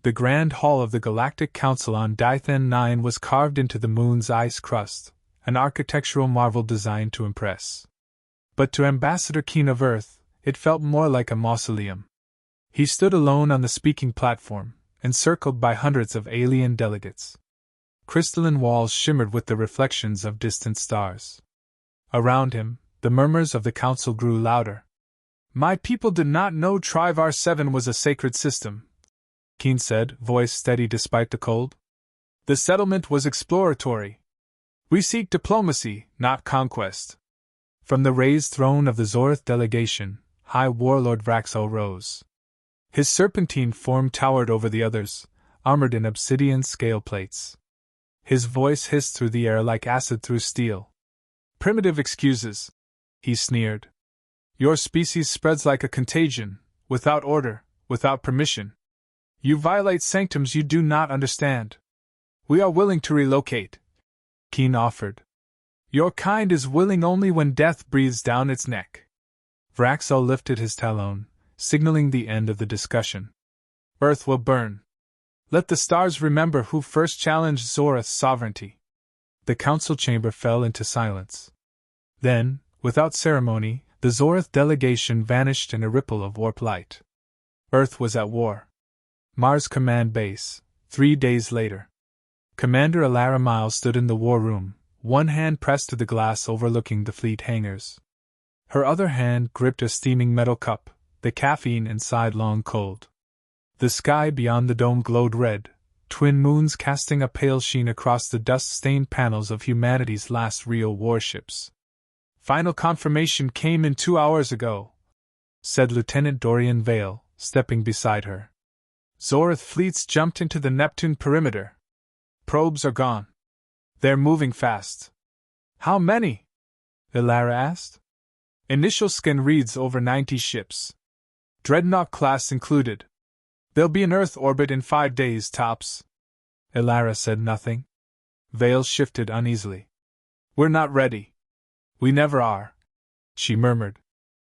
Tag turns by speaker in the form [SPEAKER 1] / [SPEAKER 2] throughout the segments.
[SPEAKER 1] The Grand Hall of the Galactic Council on Dythan 9 was carved into the moon's ice crust, an architectural marvel designed to impress. But to Ambassador Keen of Earth, it felt more like a mausoleum. He stood alone on the speaking platform, encircled by hundreds of alien delegates. Crystalline walls shimmered with the reflections of distant stars. Around him, the murmurs of the council grew louder. "My people did not know Trivar 7 was a sacred system," Keen said, voice steady despite the cold. "The settlement was exploratory. We seek diplomacy, not conquest." From the raised throne of the Zorth delegation, High Warlord Vraxo rose. His serpentine form towered over the others, armored in obsidian scale plates. His voice hissed through the air like acid through steel. "Primitive excuses," he sneered. "Your species spreads like a contagion, without order, without permission. You violate sanctums you do not understand. We are willing to relocate," Keen offered. "Your kind is willing only when death breathes down its neck." Vraxo lifted his talon, signaling the end of the discussion. "Earth will burn. Let the stars remember who first challenged Zorith's sovereignty." The council chamber fell into silence. Then, without ceremony, the Zorith delegation vanished in a ripple of warp light. Earth was at war. Mars Command Base, 3 days later. Commander Alara Miles stood in the war room, one hand pressed to the glass overlooking the fleet hangars. Her other hand gripped a steaming metal cup, the caffeine inside long cold. The sky beyond the dome glowed red, twin moons casting a pale sheen across the dust-stained panels of humanity's last real warships. "Final confirmation came in 2 hours ago," said Lieutenant Dorian Vale, stepping beside her. "Zorith fleets jumped into the Neptune perimeter. Probes are gone. They're moving fast." "How many?" Ilara asked. "Initial scan reads over 90 ships. Dreadnought class included. They'll be in Earth orbit in 5 days tops." Ilara said nothing. Vale shifted uneasily. "We're not ready. We never are," she murmured.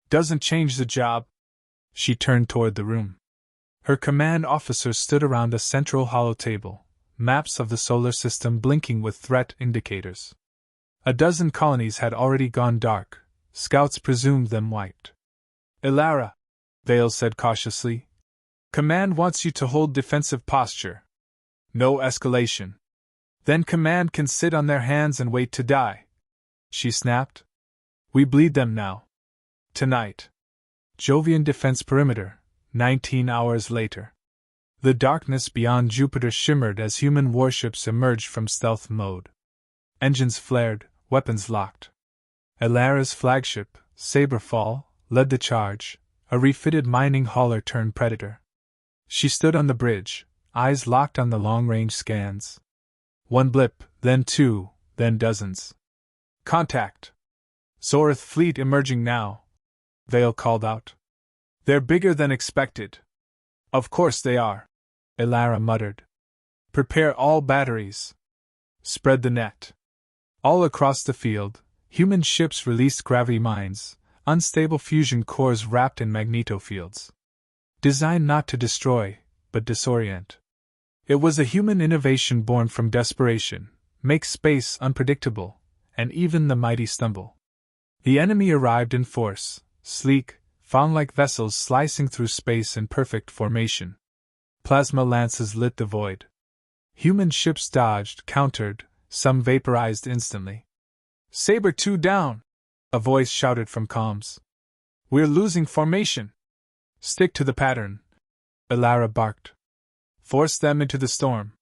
[SPEAKER 1] "Doesn't change the job." She turned toward the room. Her command officers stood around a central hollow table, maps of the solar system blinking with threat indicators. A dozen colonies had already gone dark, scouts presumed them wiped. "Ilara," Vale said cautiously, "Command wants you to hold defensive posture. No escalation. Then Command can sit on their hands and wait to die," she snapped. "We bleed them now. Tonight." Jovian Defense Perimeter, 19 hours later. The darkness beyond Jupiter shimmered as human warships emerged from stealth mode. Engines flared, weapons locked. Ilara's flagship, Saberfall, led the charge, a refitted mining hauler turned predator. She stood on the bridge, eyes locked on the long-range scans. One blip, then 2, then dozens. "Contact! Zorith fleet emerging now," Vale called out. "They're bigger than expected." "Of course they are," Ilara muttered. "Prepare all batteries. Spread the net." All across the field, human ships released gravity mines, unstable fusion cores wrapped in magnetofields. Designed not to destroy, but disorient. It was a human innovation born from desperation, make space unpredictable, and even the mighty stumble. The enemy arrived in force, sleek, fawn-like vessels slicing through space in perfect formation. Plasma lances lit the void. Human ships dodged, countered, some vaporized instantly. "Saber 2 down!" a voice shouted from comms. "We're losing formation!" "Stick to the pattern," Ilara barked. "Force them into the storm."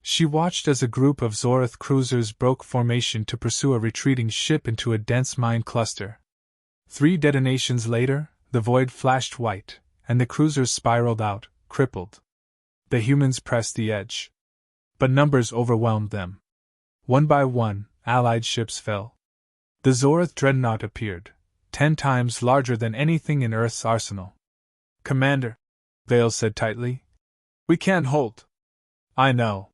[SPEAKER 1] She watched as a group of Zorith cruisers broke formation to pursue a retreating ship into a dense mine cluster. 3 detonations later, the void flashed white, and the cruisers spiraled out, crippled. The humans pressed the edge. But numbers overwhelmed them. One by one, Allied ships fell. The Zorith dreadnought appeared, 10 times larger than anything in Earth's arsenal. "Commander," Vale said tightly, "we can't hold." "I know."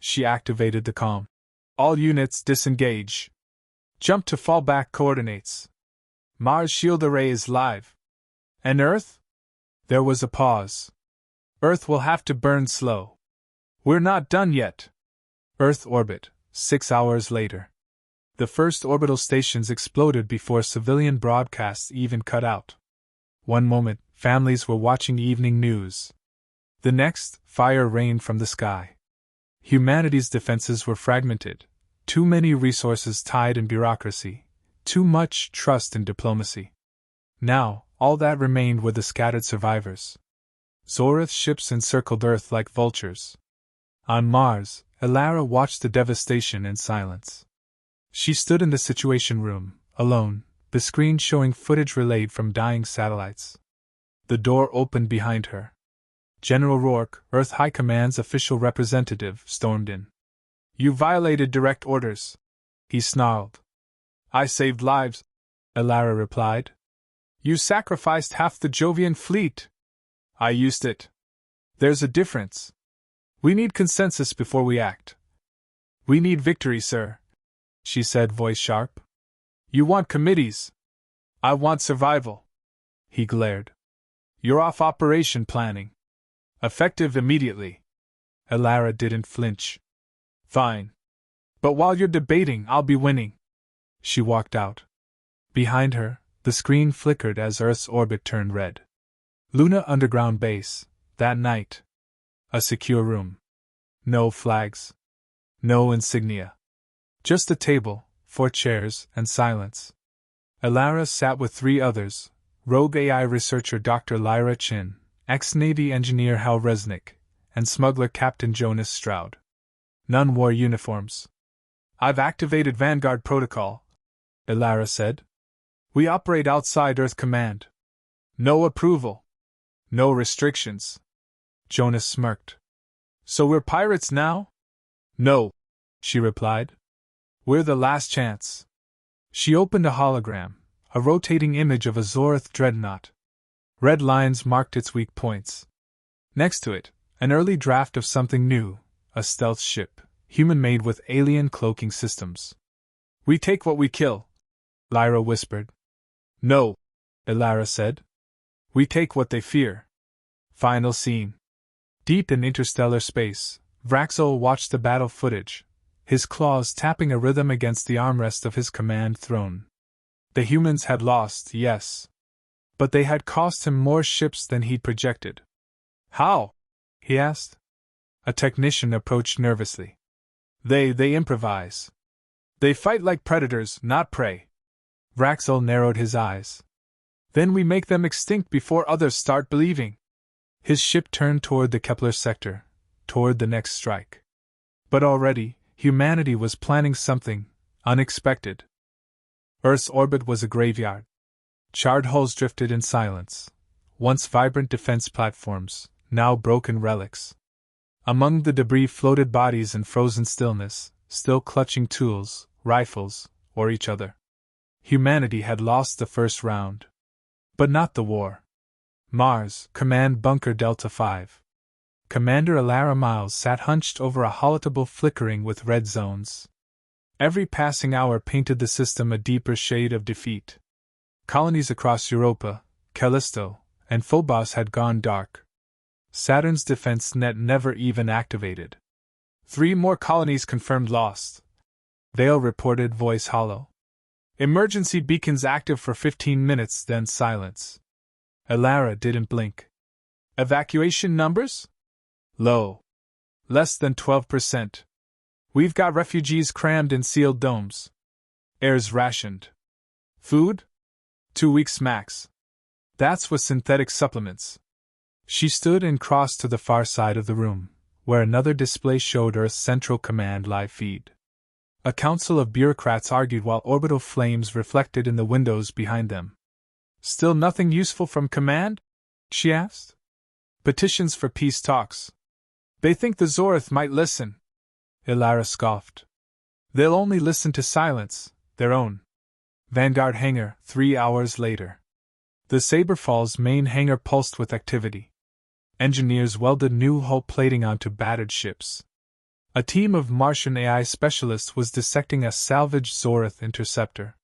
[SPEAKER 1] She activated the comm. "All units disengage. Jump to fallback coordinates. Mars shield array is live. And Earth?" There was a pause. Earth will have to burn slow. We're not done yet. Earth orbit, 6 hours later. The first orbital stations exploded before civilian broadcasts even cut out. One moment, families were watching evening news. The next, fire rained from the sky. Humanity's defenses were fragmented. Too many resources tied in bureaucracy. Too much trust in diplomacy. Now, all that remained were the scattered survivors. Zorith's ships encircled Earth like vultures. On Mars, Elara watched the devastation in silence. She stood in the Situation Room, alone, the screen showing footage relayed from dying satellites. The door opened behind her. General Rourke, Earth High Command's official representative, stormed in. "You violated direct orders," he snarled. "I saved lives," Elara replied. "You sacrificed half the Jovian fleet." "I used it." "There's a difference. We need consensus before we act." "We need victory, sir," she said, voice sharp. "You want committees. I want survival." He glared. "You're off operation planning. Effective immediately." Elara didn't flinch. "Fine. But while you're debating, I'll be winning." She walked out. Behind her, the screen flickered as Earth's orbit turned red. Luna Underground Base, that night. A secure room. No flags. No insignia. Just a table, 4 chairs, and silence. Elara sat with 3 others, rogue AI researcher Dr. Lyra Chin, ex-Navy engineer Hal Resnick, and smuggler Captain Jonas Stroud. None wore uniforms. "I've activated Vanguard Protocol," Elara said. "We operate outside Earth Command. No approval. No restrictions." Jonas smirked. "So we're pirates now?" "No," she replied. "We're the last chance." She opened a hologram, a rotating image of a Zorith dreadnought. Red lines marked its weak points. Next to it, an early draft of something new, a stealth ship, human-made with alien cloaking systems. "We take what we kill," Lyra whispered. "No," Elara said. "We take what they fear." Final scene. Deep in interstellar space, Vraxel watched the battle footage, his claws tapping a rhythm against the armrest of his command throne. The humans had lost, yes. But they had cost him more ships than he'd projected. "How?" he asked. A technician approached nervously. They improvise. They fight like predators, not prey." Vraxel narrowed his eyes. "Then we make them extinct before others start believing." His ship turned toward the Kepler sector, toward the next strike. But already, humanity was planning something unexpected. Earth's orbit was a graveyard. Charred hulls drifted in silence, once vibrant defense platforms, now broken relics. Among the debris floated bodies in frozen stillness, still clutching tools, rifles, or each other. Humanity had lost the first round. But not the war. Mars, Command Bunker Delta 5. Commander Elara Miles sat hunched over a holotabble flickering with red zones. Every passing hour painted the system a deeper shade of defeat. Colonies across Europa, Callisto, and Phobos had gone dark. Saturn's defense net never even activated. 3 more colonies confirmed lost. Vale reported, voice hollow. Emergency beacons active for 15 minutes, then silence. Elara didn't blink. Evacuation numbers? Low. Less than 12%. We've got refugees crammed in sealed domes. Air's rationed. Food? 2 weeks max. That's with synthetic supplements. She stood and crossed to the far side of the room, where another display showed Earth's Central Command live feed. A council of bureaucrats argued while orbital flames reflected in the windows behind them. "Still nothing useful from Command?" she asked. "Petitions for peace talks. They think the Zorith might listen." Elara scoffed. "They'll only listen to silence, their own." Vanguard hangar, 3 hours later. The Sabre Falls main hangar pulsed with activity. Engineers welded new hull plating onto battered ships. A team of Martian AI specialists was dissecting a salvaged Zorith interceptor.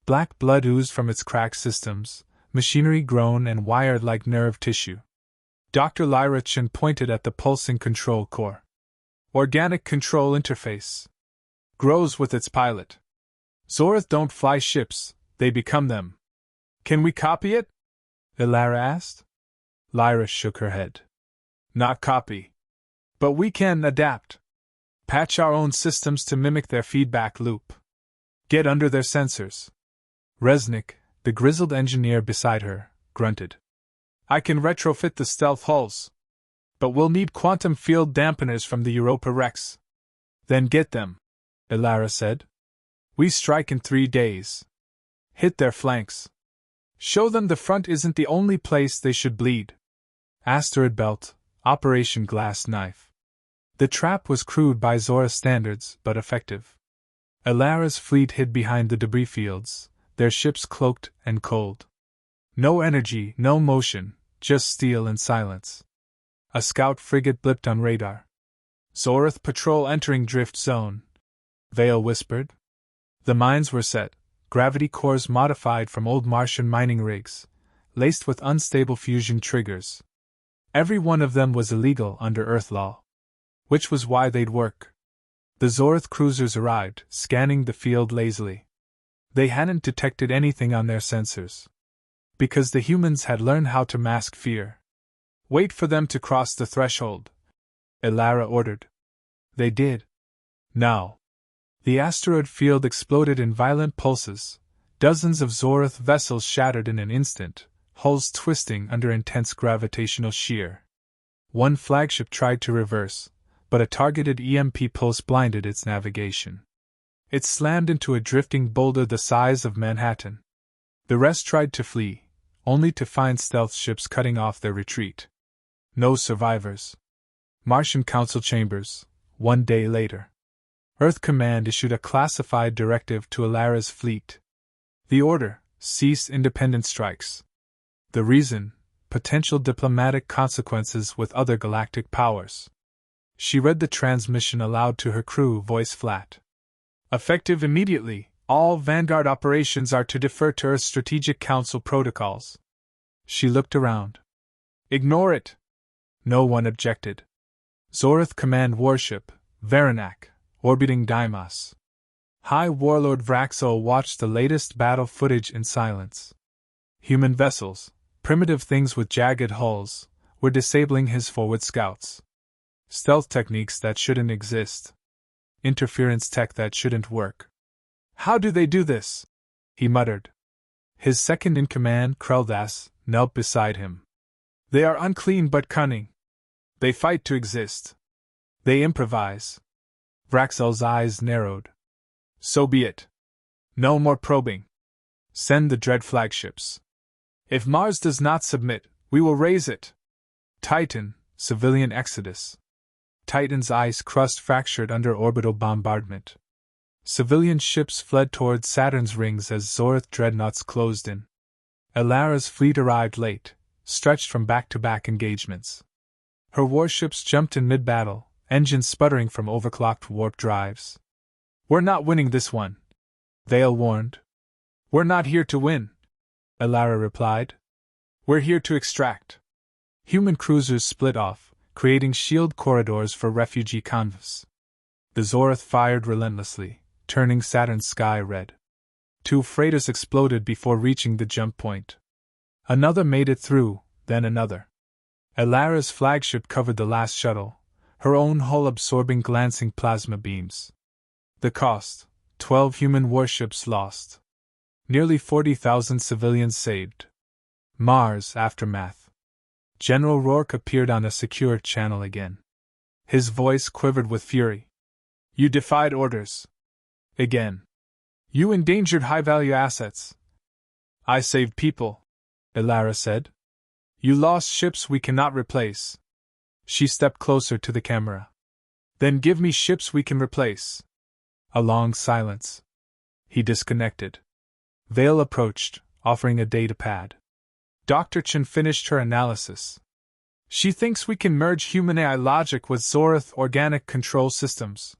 [SPEAKER 1] Black blood oozed from its cracked systems, machinery grown and wired like nerve tissue. Dr. Lyra Chen pointed at the pulsing control core. Organic control interface. Grows with its pilot. Zorath don't fly ships, they become them. Can we copy it? Ilara asked. Lyra shook her head. Not copy. But we can adapt. Patch our own systems to mimic their feedback loop. Get under their sensors. Resnick, the grizzled engineer beside her, grunted. I can retrofit the stealth hulls. But we'll need quantum field dampeners from the Europa Rex. Then get them, Ilara said. We strike in 3 days. Hit their flanks. Show them the front isn't the only place they should bleed. Asteroid Belt, Operation Glass Knife. The trap was crude by Zora standards, but effective. Ilara's fleet hid behind the debris fields, their ships cloaked and cold. No energy, no motion, just steel and silence. A scout frigate blipped on radar. Zorath patrol entering drift zone, Vale whispered. The mines were set, gravity cores modified from old Martian mining rigs, laced with unstable fusion triggers. Every one of them was illegal under Earth law. Which was why they'd work. The Zorath cruisers arrived, scanning the field lazily. They hadn't detected anything on their sensors. Because the humans had learned how to mask fear. Wait for them to cross the threshold, Ilara ordered. They did. Now. The asteroid field exploded in violent pulses. Dozens of Zorath vessels shattered in an instant, hulls twisting under intense gravitational shear. One flagship tried to reverse, but a targeted EMP pulse blinded its navigation. It slammed into a drifting boulder the size of Manhattan. The rest tried to flee, only to find stealth ships cutting off their retreat. No survivors. Martian Council chambers, 1 day later. Earth Command issued a classified directive to Ilara's fleet. The order: cease independent strikes. The reason: potential diplomatic consequences with other galactic powers. She read the transmission aloud to her crew, voice flat. Effective immediately, all Vanguard operations are to defer to Earth Strategic Council protocols. She looked around. Ignore it. No one objected. Zorath Command Warship, Varanak, orbiting Deimos. High Warlord Vraxo watched the latest battle footage in silence. Human vessels, primitive things with jagged hulls, were disabling his forward scouts. Stealth techniques that shouldn't exist. Interference tech that shouldn't work. How do they do this? He muttered. His second-in-command, Kreldas, knelt beside him. They are unclean but cunning. They fight to exist. They improvise. Vraxel's eyes narrowed. So be it. No more probing. Send the dread flagships. If Mars does not submit, we will raise it. Titan, civilian exodus. Titan's ice crust fractured under orbital bombardment. Civilian ships fled toward Saturn's rings as Zorath dreadnoughts closed in. Ilara's fleet arrived late, stretched from back-to-back engagements. Her warships jumped in mid-battle, engines sputtering from overclocked warp drives. We're not winning this one, Vale warned. We're not here to win, Ilara replied. We're here to extract. Human cruisers split off, creating shield corridors for refugee convoys. The Zorath fired relentlessly, turning Saturn's sky red. 2 freighters exploded before reaching the jump point. Another made it through, then another. Ilara's flagship covered the last shuttle, her own hull absorbing glancing plasma beams. The cost: 12 human warships lost. Nearly 40,000 civilians saved. Mars aftermath. General Rourke appeared on a secure channel again. His voice quivered with fury. You defied orders. Again. You endangered high-value assets. I saved people, Ilara said. You lost ships we cannot replace. She stepped closer to the camera. Then give me ships we can replace. A long silence. He disconnected. Vale approached, offering a data pad. Dr. Chen finished her analysis. She thinks we can merge human AI logic with Zorath organic control systems.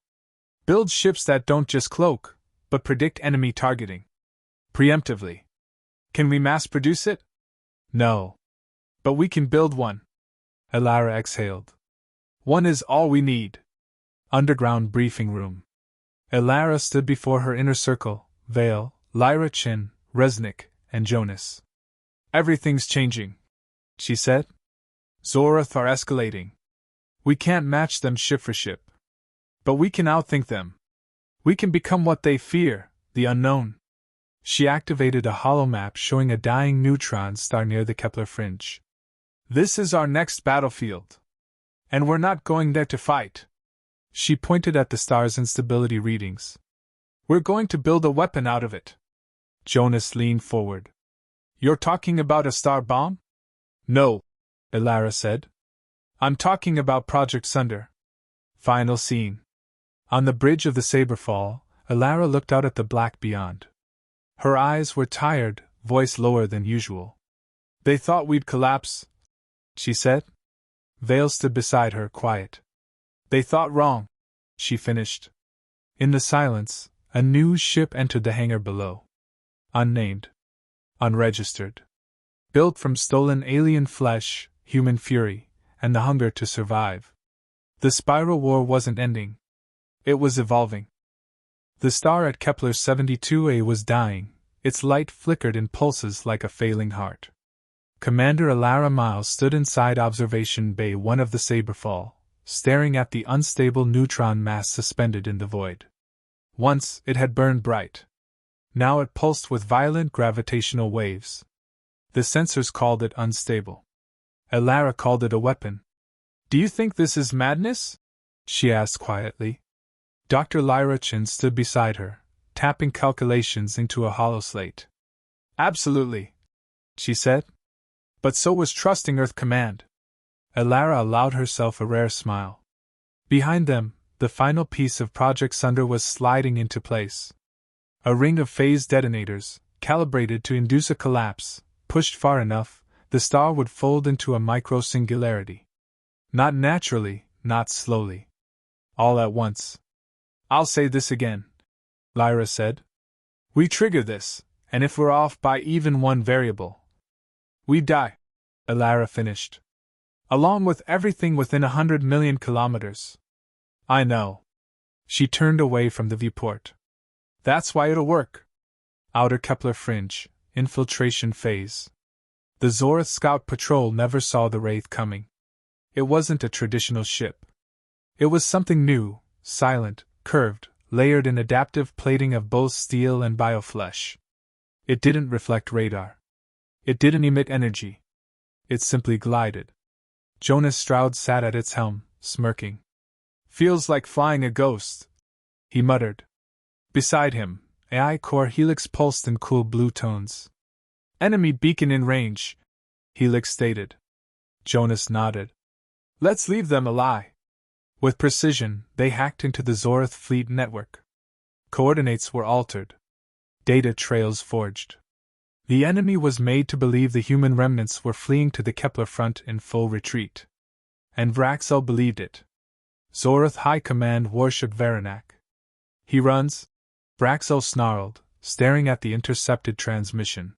[SPEAKER 1] Build ships that don't just cloak, but predict enemy targeting. Preemptively. Can we mass produce it? No. But we can build one. Elara exhaled. One is all we need. Underground briefing room. Elara stood before her inner circle, Vale, Lyra Chin, Resnick, and Jonas. Everything's changing, she said. Zorath are escalating. We can't match them ship for ship. But we can outthink them. We can become what they fear, the unknown. She activated a holomap showing a dying neutron star near the Kepler fringe. This is our next battlefield. And we're not going there to fight. She pointed at the star's instability readings. We're going to build a weapon out of it. Jonas leaned forward. You're talking about a star bomb? No, Elara said. I'm talking about Project Sunder. Final scene. On the bridge of the Saberfall, Elara looked out at the black beyond. Her eyes were tired, voice lower than usual. They thought we'd collapse, she said. Vale stood beside her, quiet. They thought wrong, she finished. In the silence, a new ship entered the hangar below. Unnamed. Unregistered. Built from stolen alien flesh, human fury, and the hunger to survive. The spiral war wasn't ending. It was evolving. The star at Kepler 72a was dying, its light flickered in pulses like a failing heart. Commander Elara Miles stood inside Observation Bay 1 of the Saberfall, staring at the unstable neutron mass suspended in the void. Once it had burned bright. Now it pulsed with violent gravitational waves. The sensors called it unstable. Elara called it a weapon. Do you think this is madness? She asked quietly. Dr. Lyra Chin stood beside her, tapping calculations into a hollow slate. Absolutely, she said. But so was trusting Earth Command. Elara allowed herself a rare smile. Behind them, the final piece of Project Sunder was sliding into place. A ring of phase detonators, calibrated to induce a collapse, pushed far enough, the star would fold into a micro-singularity. Not naturally, not slowly. All at once. I'll say this again, Lyra said. We trigger this, and if we're off by even one variable, we die, Elara finished. Along with everything within 100 million kilometers. I know. She turned away from the viewport. That's why it'll work. Outer Kepler fringe, infiltration phase. The Zorath Scout Patrol never saw the Wraith coming. It wasn't a traditional ship. It was something new, silent, curved, layered in adaptive plating of both steel and bioflesh. It didn't reflect radar. It didn't emit energy. It simply glided. Jonas Stroud sat at its helm, smirking. Feels like flying a ghost, he muttered. Beside him, AI core Helix pulsed in cool blue tones. Enemy beacon in range, Helix stated. Jonas nodded. Let's leave them a lie. With precision, they hacked into the Zorath fleet network. Coordinates were altered. Data trails forged. The enemy was made to believe the human remnants were fleeing to the Kepler front in full retreat. And Vraxel believed it. Zorath High Command worshipped Varanak. He runs? Vraxel snarled, staring at the intercepted transmission.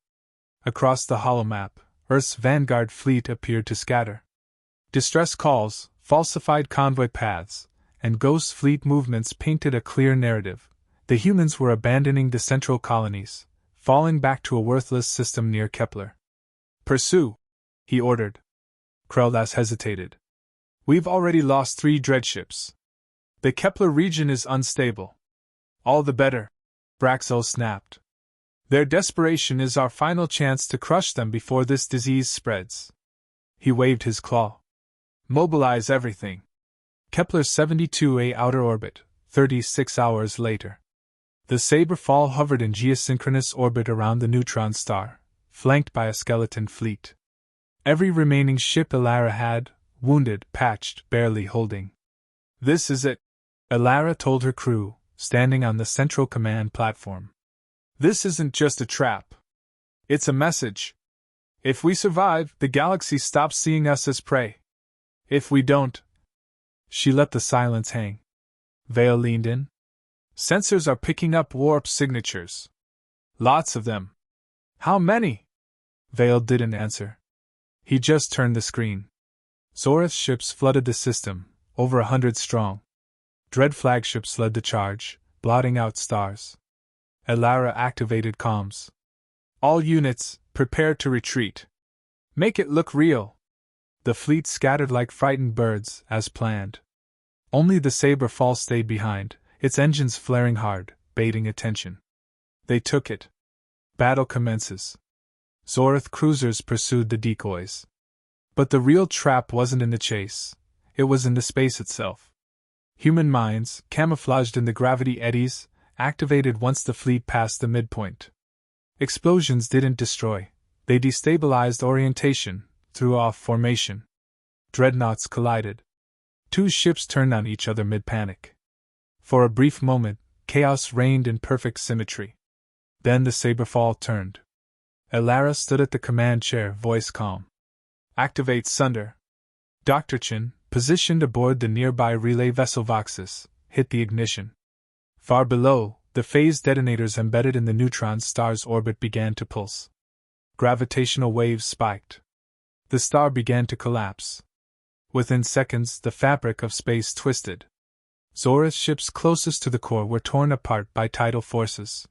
[SPEAKER 1] Across the holomap, Earth's vanguard fleet appeared to scatter. Distress calls, falsified convoy paths, and ghost fleet movements painted a clear narrative. The humans were abandoning the central colonies, falling back to a worthless system near Kepler. Pursue, he ordered. Kreldas hesitated. We've already lost 3 dreadships. The Kepler region is unstable. All the better, Vraxel snapped. Their desperation is our final chance to crush them before this disease spreads. He waved his claw. Mobilize everything. Kepler 72a outer orbit, 36 hours later. The Saberfall hovered in geosynchronous orbit around the neutron star, flanked by a skeleton fleet. Every remaining ship Elara had, wounded, patched, barely holding. This is it, Elara told her crew, standing on the central command platform. This isn't just a trap. It's a message. If we survive, the galaxy stops seeing us as prey. If we don't... She let the silence hang. Vale leaned in. Sensors are picking up warp signatures. Lots of them. How many? Vale didn't answer. He just turned the screen. Zorath's ships flooded the system, over 100 strong. Dread flagships led the charge, blotting out stars. Elara activated comms. All units, prepare to retreat. Make it look real. The fleet scattered like frightened birds, as planned. Only the Saberfall stayed behind, its engines flaring hard, baiting attention. They took it. Battle commences. Zorath cruisers pursued the decoys. But the real trap wasn't in the chase, it was in the space itself. Human mines, camouflaged in the gravity eddies, activated once the fleet passed the midpoint. Explosions didn't destroy, they destabilized orientation, threw off formation. Dreadnoughts collided. Two ships turned on each other mid-panic. For a brief moment, chaos reigned in perfect symmetry. Then the Saberfall turned. Elara stood at the command chair, voice calm. Activate Sunder. Dr. Chin, positioned aboard the nearby relay vessel Voxus, hit the ignition. Far below, the phase detonators embedded in the neutron star's orbit began to pulse. Gravitational waves spiked. The star began to collapse. Within seconds, the fabric of space twisted. Zora's ships closest to the core were torn apart by tidal forces.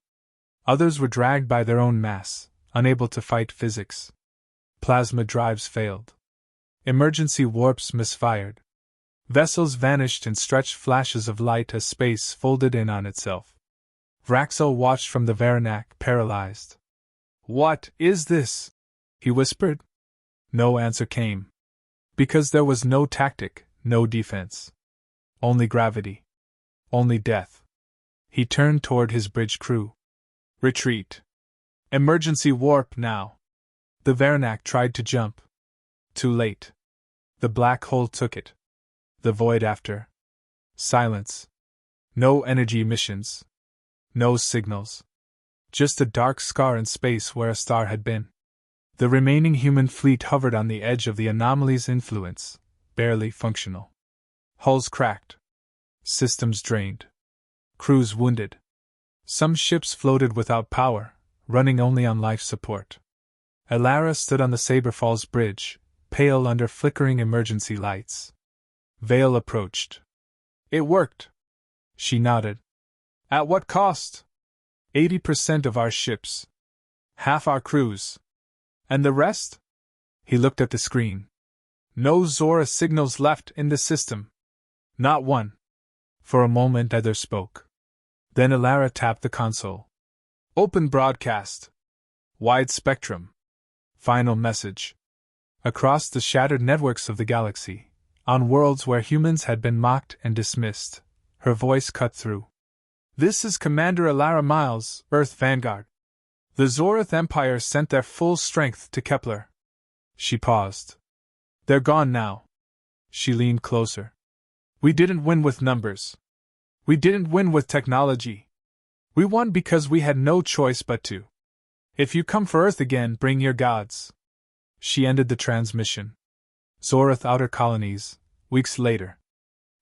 [SPEAKER 1] Others were dragged by their own mass, unable to fight physics. Plasma drives failed. Emergency warps misfired. Vessels vanished in stretched flashes of light as space folded in on itself. Vraxel watched from the Varanak, paralyzed. "What is this?" he whispered. No answer came. Because there was no tactic, no defense. Only gravity. Only death. He turned toward his bridge crew. Retreat. Emergency warp now. The Varanak tried to jump. Too late. The black hole took it. The void after. Silence. No energy emissions. No signals. Just a dark scar in space where a star had been. The remaining human fleet hovered on the edge of the anomaly's influence, barely functional. Hulls cracked. Systems drained. Crews wounded. Some ships floated without power, running only on life support. Elara stood on the Saberfall's bridge, pale under flickering emergency lights. Vale approached. "It worked." She nodded. "At what cost?" 80% of our ships. Half our crews. And the rest? He looked at the screen. No Zora signals left in the system. Not one. For a moment neither spoke. Then Elara tapped the console. Open broadcast. Wide spectrum. Final message. Across the shattered networks of the galaxy, on worlds where humans had been mocked and dismissed, her voice cut through. "This is Commander Elara Miles, Earth Vanguard. The Zorath Empire sent their full strength to Kepler." She paused. "They're gone now." She leaned closer. "We didn't win with numbers. We didn't win with technology. We won because we had no choice but to. If you come for Earth again, bring your gods." She ended the transmission. Zorath Outer Colonies, weeks later.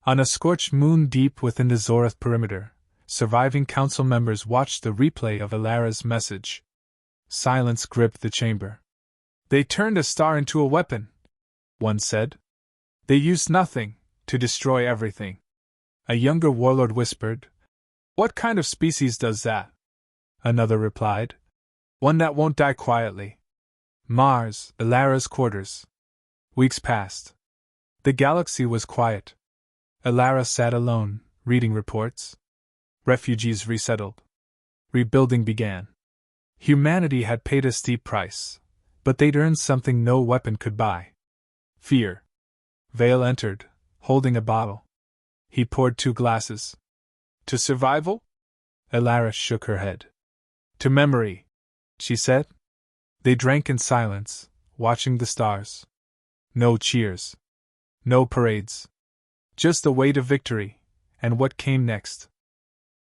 [SPEAKER 1] On a scorched moon deep within the Zorath perimeter, surviving council members watched the replay of Elara's message. Silence gripped the chamber. "They turned a star into a weapon," one said. "They used nothing to destroy everything." A younger warlord whispered, "What kind of species does that?" Another replied, "One that won't die quietly." Mars, Elara's quarters. Weeks passed. The galaxy was quiet. Elara sat alone, reading reports. Refugees resettled. Rebuilding began. Humanity had paid a steep price, but they'd earned something no weapon could buy. Fear. Vale entered, holding a bottle. He poured 2 glasses. "To survival?" Elara shook her head. "To memory," she said. They drank in silence, watching the stars. No cheers. No parades. Just the weight of victory, and what came next.